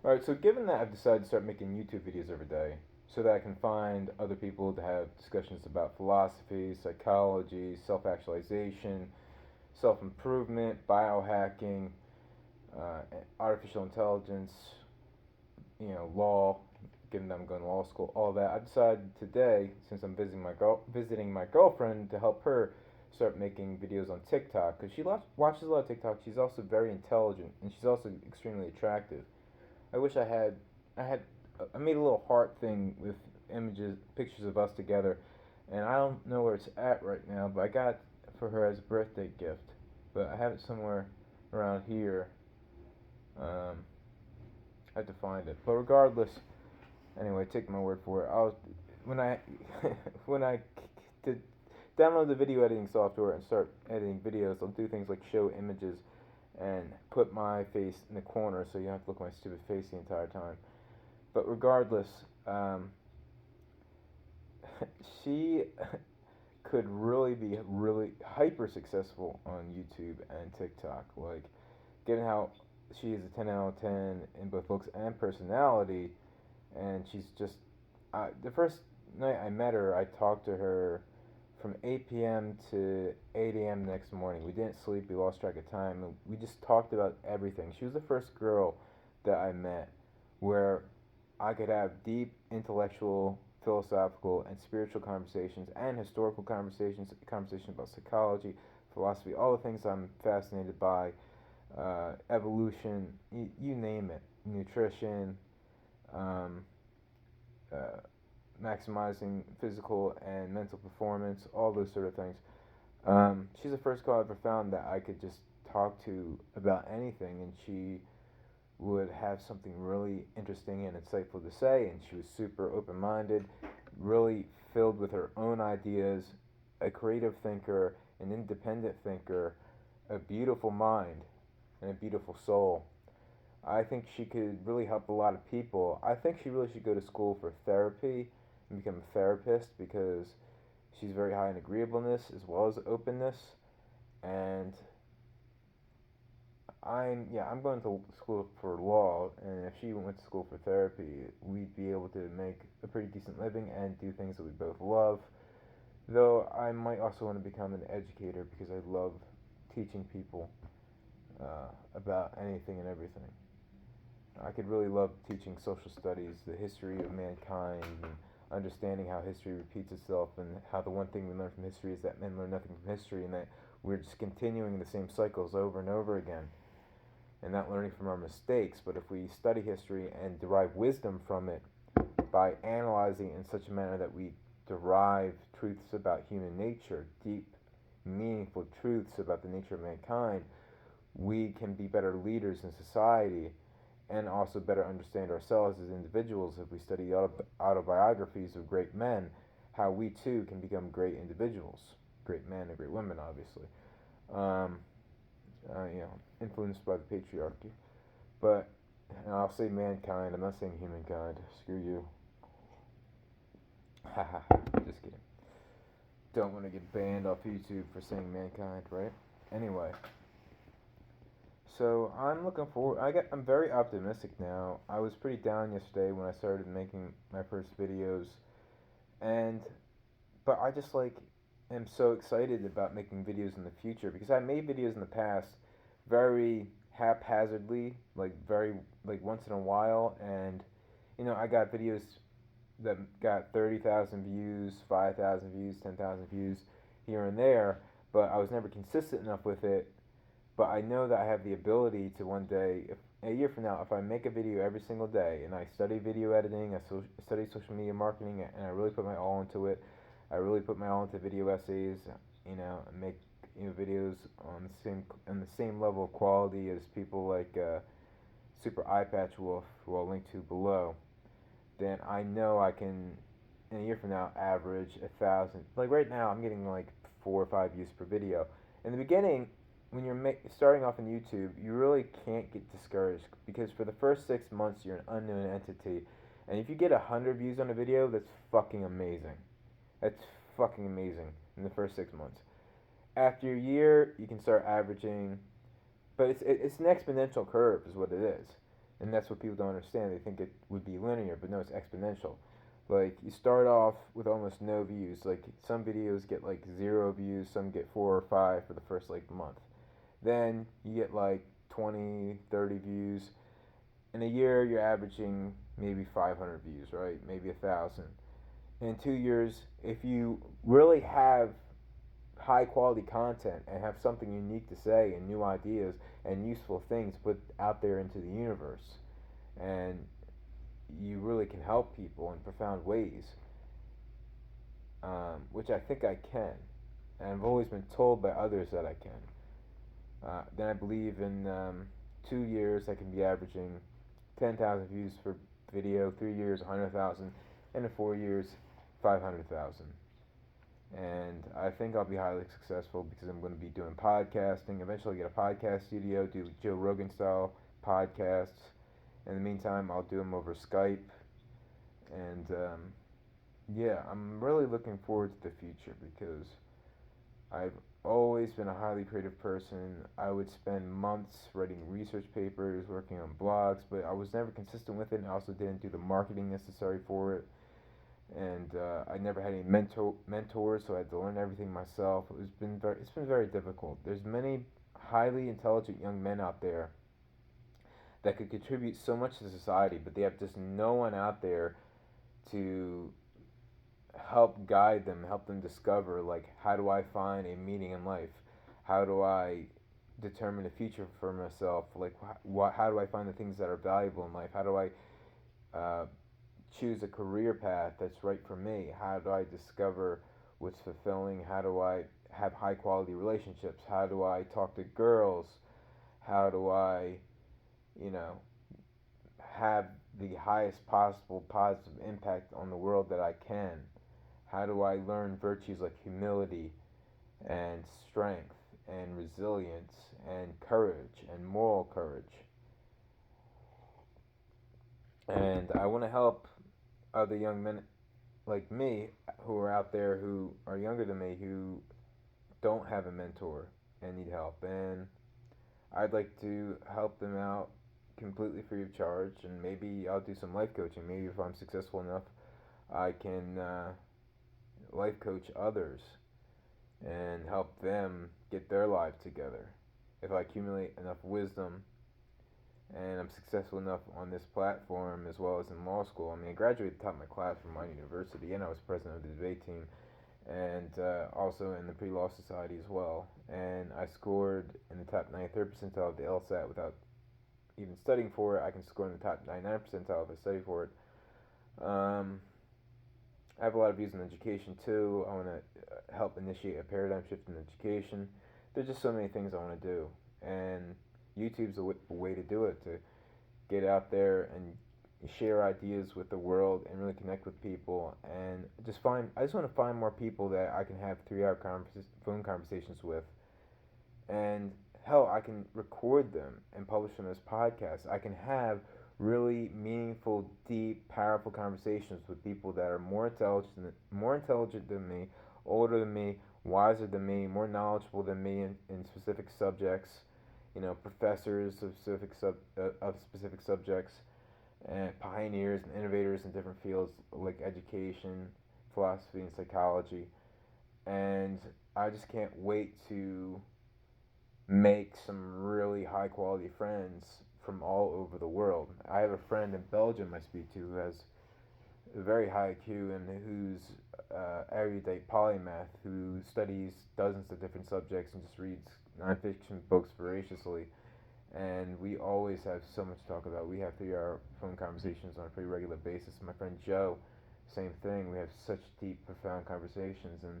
Alright, so given that I've decided to start making YouTube videos every day so that I can find other people to have discussions about philosophy, psychology, self actualization, self improvement, biohacking, artificial intelligence, law, given that I'm going to law school, all that, I decided today, since I'm visiting my girlfriend, to help her start making videos on TikTok because watches a lot of TikTok. She's also very intelligent and she's also extremely attractive. I wish I made a little heart thing with images, pictures of us together, and I don't know where it's at right now, but I got it for her as a birthday gift. But I have it somewhere around here. Um, I have to find it. But regardless, anyway, take my word for it. When I when I did download the video editing software and start editing videos, I'll do things like show images and put my face in the corner so you don't have to look at my stupid face the entire time. But regardless, she could really be really hyper successful on YouTube and TikTok. Like, given how she is a 10 out of 10 in both looks and personality, and she's just. The first night I met her, I talked to her from 8 p.m. to 8 a.m. next morning. We didn't sleep, we lost track of time, and we just talked about everything. She was the first girl that I met where I could have deep intellectual, philosophical, and spiritual conversations and historical conversations about psychology, philosophy, all the things I'm fascinated by, evolution, you name it, nutrition, um, uh, maximizing physical and mental performance, all those sort of things. She's the first girl I ever found that I could just talk to about anything, and she would have something really interesting and insightful to say, and she was super open minded, really filled with her own ideas, a creative thinker, an independent thinker, a beautiful mind, and a beautiful soul. I think she could really help a lot of people. I think she really should go to school for therapy and become a therapist because she's very high in agreeableness as well as openness. And I'm going to school for law, and if she went to school for therapy, we'd be able to make a pretty decent living and do things that we both love. Though I might also want to become an educator because I love teaching people about anything and everything. I could really love teaching social studies, the history of mankind, and understanding how history repeats itself, and how the one thing we learn from history is that men learn nothing from history, and that we're just continuing the same cycles over and over again, and not learning from our mistakes. But if we study history and derive wisdom from it by analyzing it in such a manner that we derive truths about human nature, deep, meaningful truths about the nature of mankind, we can be better leaders in society and also better understand ourselves as individuals if we study autobiographies of great men, how we too can become great individuals, great men and great women, obviously. Um, Influenced by the patriarchy. But I'll say mankind, I'm not saying humankind. Screw you. Haha, just kidding. Don't want to get banned off YouTube for saying mankind, right? Anyway, so I'm looking forward. I'm very optimistic now. I was pretty down yesterday when I started making my first videos, and but I just am so excited about making videos in the future because I made videos in the past very haphazardly, like once in a while, and I got videos that got 30,000 views, 5,000 views, 10,000 views here and there, but I was never consistent enough with it. But I know that I have the ability to one day, if a year from now, if I make a video every single day and I study video editing, study social media marketing, and I really put my all into it, I really put my all into video essays, and make videos on the same level of quality as people like Super Eye Patch Wolf, who I'll link to below. Then I know I can, in a year from now, average 1,000. Like right now, I'm getting like 4 or 5 views per video. In the beginning, when you're starting off on YouTube, you really can't get discouraged because for the first 6 months, you're an unknown entity. And if you get 100 views on a video, that's fucking amazing. That's fucking amazing in the first 6 months. After a year, you can start averaging, but it's an exponential curve, is what it is. And that's what people don't understand. They think it would be linear, but no, it's exponential. Like you start off with almost no views. Like some videos get like 0 views, some get 4 or 5 for the first like month. Then you get like 20, 30 views. In a year, you're averaging maybe 500 views, right? Maybe 1,000. In 2 years, if you really have high quality content and have something unique to say and new ideas and useful things put out there into the universe, and you really can help people in profound ways, which I think I can. And I've always been told by others that I can. Then I believe in 2 years I can be averaging 10,000 views for video, 3 years 100,000, and in 4 years 500,000. And I think I'll be highly successful because I'm going to be doing podcasting. Eventually, get a podcast studio, do Joe Rogan style podcasts. In the meantime, I'll do them over Skype. And yeah, I'm really looking forward to the future because I've always been a highly creative person. I would spend months writing research papers, working on blogs, but I was never consistent with it, and I also didn't do the marketing necessary for it. And I never had any mentors, so I had to learn everything myself. It's been very difficult. There's many highly intelligent young men out there that could contribute so much to society, but they have just no one out there to help guide them, help them discover, like, how do I find a meaning in life? How do I determine a future for myself? Like, how do I find the things that are valuable in life? How do I uh, choose a career path that's right for me? How do I discover what's fulfilling? How do I have high quality relationships? How do I talk to girls? How do I, you know, have the highest possible positive impact on the world that I can? How do I learn virtues like humility and strength and resilience and courage and moral courage? And I want to help other young men like me who are out there who are younger than me who don't have a mentor and need help. And I'd like to help them out completely free of charge. And maybe I'll do some life coaching. Maybe if I'm successful enough, I can life coach others and help them get their lives together. If I accumulate enough wisdom and I'm successful enough on this platform as well as in law school. I mean, I graduated top of my class from my university, and I was president of the debate team, and also in the pre-law society as well. And I scored in the top 93rd percentile of the LSAT without even studying for it. I can score in the top 99 percentile if I study for it. I have a lot of views on education too. I want to help initiate a paradigm shift in education. There's just so many things I want to do, and YouTube's a way to do it, to get out there and share ideas with the world and really connect with people and I just want to find more people that I can have 3 hour phone conversations with, and hell, I can record them and publish them as podcasts. I can have really meaningful, deep, powerful conversations with people that are more intelligent than me, older than me, wiser than me, more knowledgeable than me in specific subjects. You know, professors of specific subjects, and pioneers and innovators in different fields like education, philosophy, and psychology. And I just can't wait to make some really high quality friends from all over the world. I have a friend in Belgium I speak to who has a very high IQ and who's erudite polymath who studies dozens of different subjects and just reads nonfiction books voraciously. And we always have so much to talk about. We have 3 hour phone conversations on a pretty regular basis. My friend Joe, same thing. We have such deep, profound conversations, and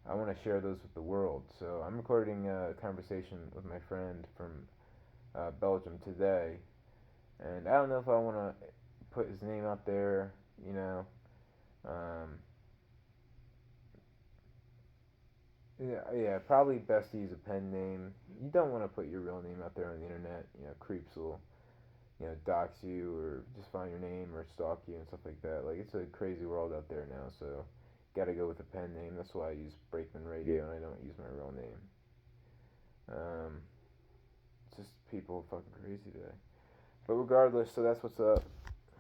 I want to share those with the world. So I'm recording a conversation with my friend from Belgium today, and I don't know if I want to put his name out there. You know, um, yeah, probably best to use a pen name. You don't want to put your real name out there on the internet. You know, creeps will dox you or just find your name or stalk you and stuff like that. Like it's a crazy world out there now. So, gotta go with a pen name. That's why I use Brakeman Radio and I don't use my real name. It's just people are fucking crazy today. But regardless, so that's what's up.